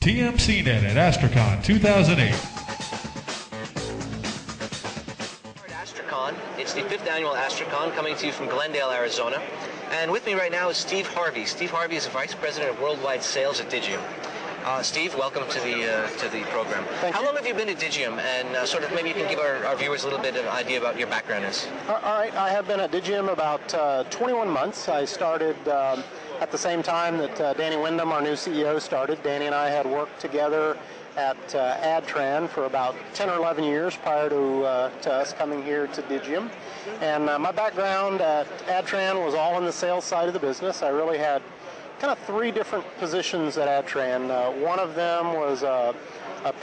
TMCnet at Astrocon 2008. Astrocon. It's the 5th annual Astrocon, coming to you from Glendale, Arizona. And with me right now is Steve Harvey. Steve Harvey is the Vice President of Worldwide Sales at Digium. Steve, welcome to the program. How long have you been at Digium? And sort of maybe you can give our viewers a little bit of an idea about your background is. All right, I have been at Digium about 21 months. I started at the same time that Danny Wyndham, our new CEO, started. Danny and I had worked together at Adtran for about 10 or 11 years prior to us coming here to Digium. And my background at Adtran was all in the sales side of the business. I really had kind of 3 different positions at Adtran. One of them was a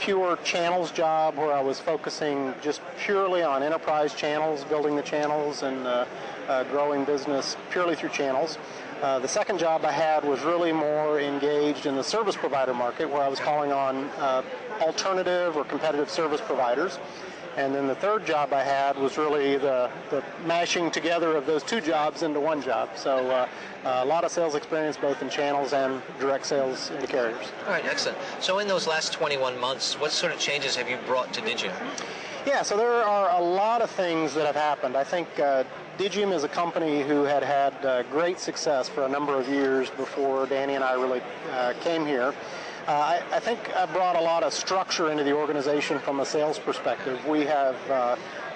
pure channels job where I was focusing just purely on enterprise channels, building the channels and growing business purely through channels. The second job I had was really more engaged in the service provider market where I was calling on alternative or competitive service providers. And then the third job I had was really the mashing together of those 2 jobs into one job. So a lot of sales experience both in channels and direct sales into carriers. All right, excellent. So in those last 21 months, what sort of changes have you brought to Digium? Yeah, so there are a lot of things that have happened. I think Digium is a company who had great success for a number of years before Danny and I really came here. I think I brought a lot of structure into the organization from a sales perspective. We have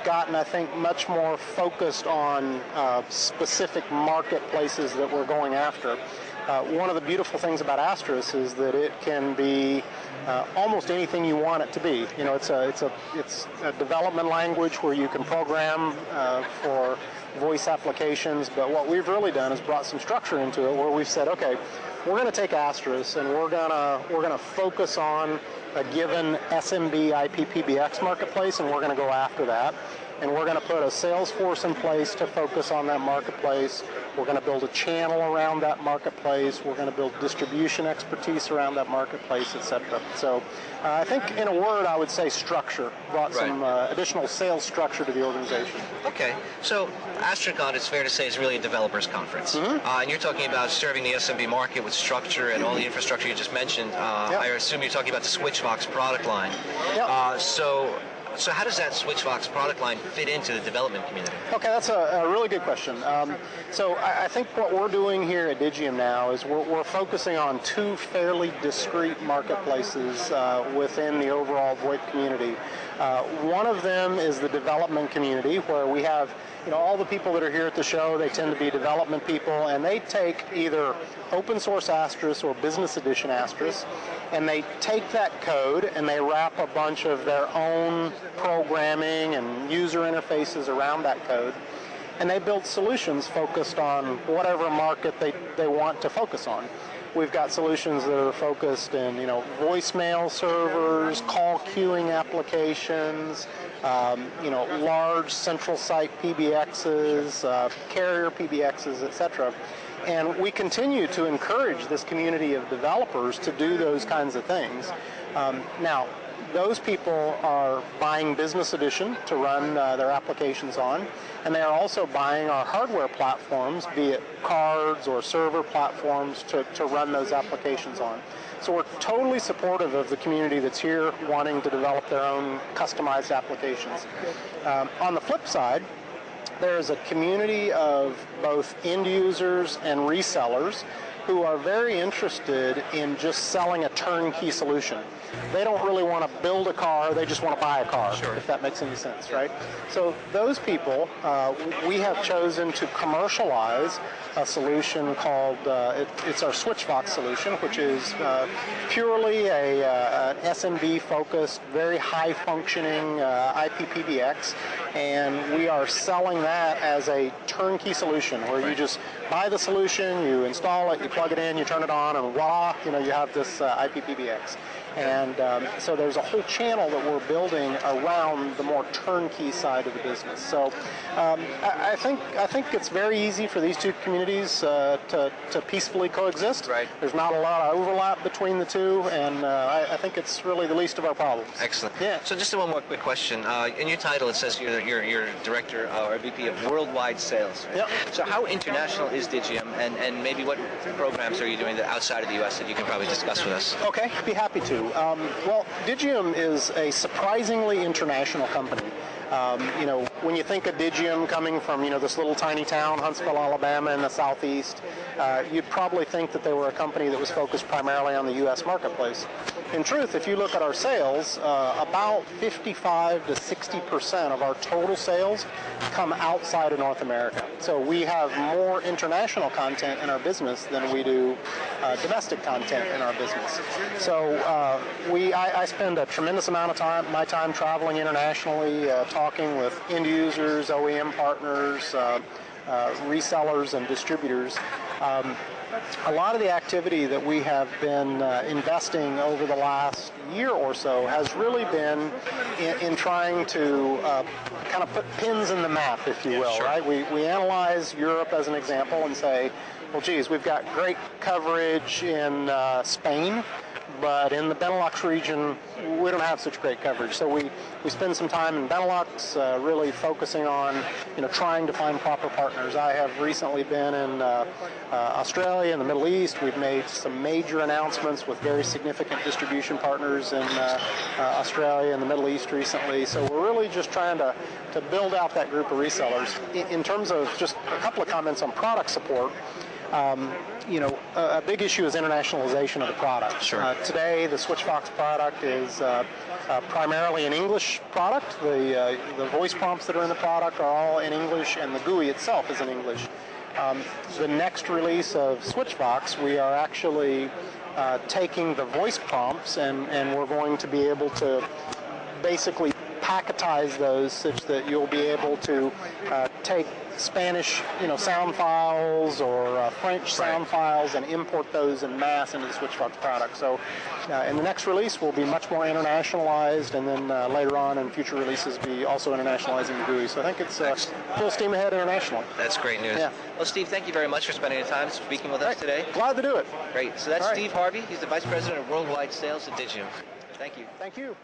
gotten, I think, much more focused on specific marketplaces that we're going after. One of the beautiful things about Astros is that it can be almost anything you want it to be. You know, it's a development language where you can program for voice applications, but what we've really done is brought some structure into it where we've said, okay, we're going to take Astros and we're gonna focus on a given SMB IP PBX marketplace, and we're going to go after that. And we're going to put a sales force in place to focus on that marketplace. We're going to build a channel around that marketplace. We're going to build distribution expertise around that marketplace, etc. So I think, in a word, I would say structure. Brought some additional sales structure to the organization. Okay. So Astrocon, it's fair to say, is really a developers conference. And you're talking about serving the SMB market with structure and all the infrastructure you just mentioned. I assume you're talking about the Switchvox product line. So how does that Switchvox product line fit into the development community? Okay, that's a really good question. So I think what we're doing here at Digium now is we're focusing on 2 fairly discrete marketplaces within the overall VoIP community. One of them is the development community, where we have, you know, all the people that are here at the show, they tend to be development people, and they take either open source Asterisk or business edition Asterisk, and they take that code and they wrap a bunch of their own programming and user interfaces around that code, and they build solutions focused on whatever market they want to focus on. We've got solutions that are focused in, you know, voicemail servers, call queuing applications, you know, large central site PBXs, carrier PBXs, etc. And we continue to encourage this community of developers to do those kinds of things. Now, those people are buying Business Edition to run their applications on, and they are also buying our hardware platforms, be it cards or server platforms, to run those applications on. So we're totally supportive of the community that's here wanting to develop their own customized applications. On the flip side, there is a community of both end users and resellers who are very interested in just selling a turnkey solution. They don't really want to build a car, they just want to buy a car, if that makes any sense, right? So those people, we have chosen to commercialize a solution called, it's our Switchvox solution, which is purely an SMB-focused, very high-functioning IP PBX, and we are selling that as a turnkey solution where you just buy the solution, you install it, you plug it in, you turn it on, and voila, you know, you have this IP PBX. And so there's a whole channel that we're building around the more turnkey side of the business. So I think it's very easy for these 2 communities to peacefully coexist. There's not a lot of overlap between the 2, and I think it's really the least of our problems. Excellent. Yeah. So just one more quick question. In your title, it says you're director or VP of Worldwide Sales. Right? So how international is Digium, and maybe what programs are you doing that outside of the U.S. that you can probably discuss with us? Okay, be happy to. do. Well, Digium is a surprisingly international company. When you think of Digium coming from, this little tiny town, Huntsville, Alabama in the southeast, you'd probably think that they were a company that was focused primarily on the U.S. marketplace. In truth, if you look at our sales, about 55 to 60% of our total sales come outside of North America. So we have more international content in our business than we do domestic content in our business. So I spend a tremendous amount of my time traveling internationally, talking with end users, OEM partners, resellers, and distributors. A lot of the activity that we have been investing over the last year or so has really been in trying to kind of put pins in the map, if you will, right? We analyze Europe as an example and say, well, geez, we've got great coverage in Spain, but in the Benelux region, we don't have such great coverage. So we spend some time in Benelux really focusing on, trying to find proper partners. I have recently been in Australia and the Middle East. We've made some major announcements with very significant distribution partners in Australia and the Middle East recently. So we're really just trying to build out that group of resellers. In terms of just a couple of comments on product support, a big issue is internationalization of the product. Sure. Today, the Switchvox product is primarily an English product. The voice prompts that are in the product are all in English, and the GUI itself is in English. The next release of Switchvox, we are actually taking the voice prompts, and we're going to be able to basically packetize those such that you'll be able to take Spanish, sound files or French sound files and import those en masse into the Switchvox product. So in the next release, we'll be much more internationalized, and then later on in future releases, be also internationalizing the GUI. So I think it's full steam ahead international. That's great news. Yeah. Well, Steve, thank you very much for spending your time speaking with us today. Glad to do it. Great. So that's Steve Harvey. He's the Vice President of Worldwide Sales at Digium. Thank you. Thank you.